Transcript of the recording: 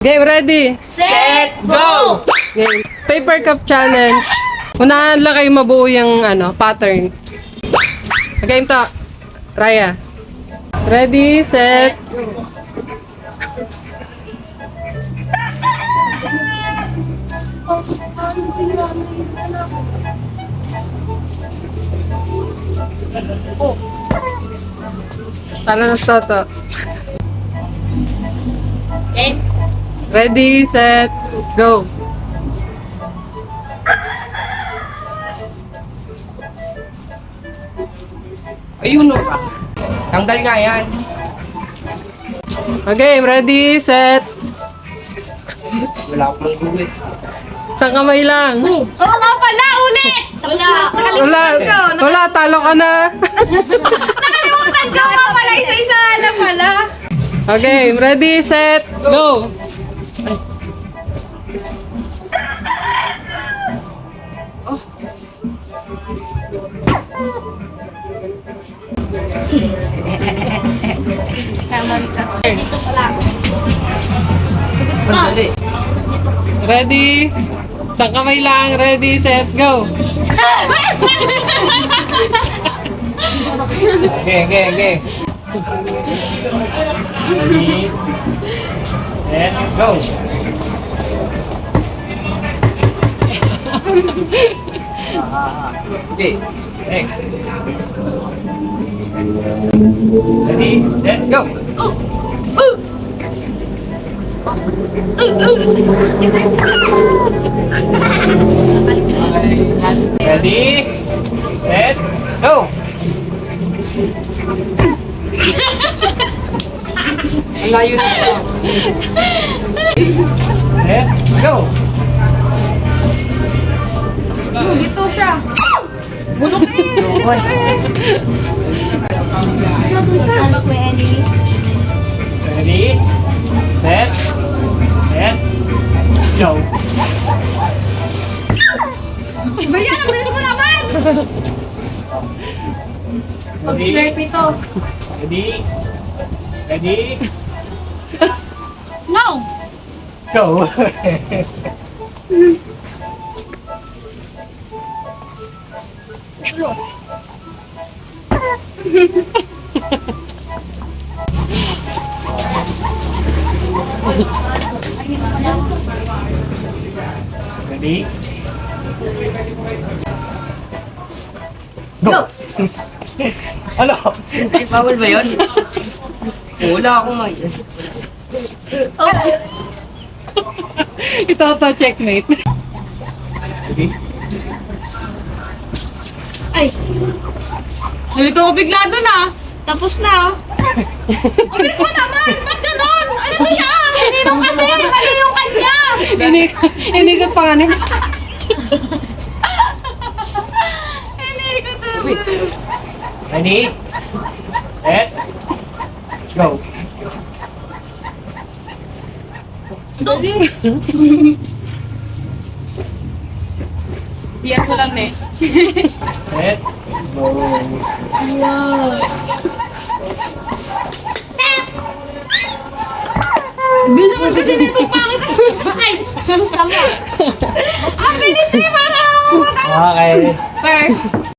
Game ready? Set, go! Game. Paper cup challenge. Unahan lang kayo mabuo yung pattern. Game to. Raya. Ready, set. Tala na to. Ready, set, go. Ayun o ka. Tanggal nga yan. Okay, ready, set. Wala akong guwit. Isang kamay lang. Wala pala, ulit! Wala, talo ka na. Nakalimutan ko nga pala, isa-isa lang pala. Okay, ready, set, go. Dito pala. Mandali. Ready, isang kamay lang. Ready, set, go. Okay. Ready. Set, go. Okay, next. Ready, set, go. Ready, set, go. Ang layo na ito. Set, go. Dito siya. Bulok may enemy. Ready, set, go. Bayan, ang bilis mo naman! Ready, Slurpee to. ready, No! go. Ready? Go! Ano? Ay, bawal ba yun? Wala akong may... Ito, checkmate. Ready? Ay! Nalito ko bigla dun ah! Tapos na oh! Ang bilis mo naman! Ba't ganun? Ano to siya? Hininong kasi! Mali yung kanya! Inikot pa nga nila. Hinikot na. Ready? Set? Go! Yes mo lang eh. Set? Go! Bisa mo kasi nito pangit. Ay! Ang sama. Ang bilis eh! Parang mag-ano. Okay. First.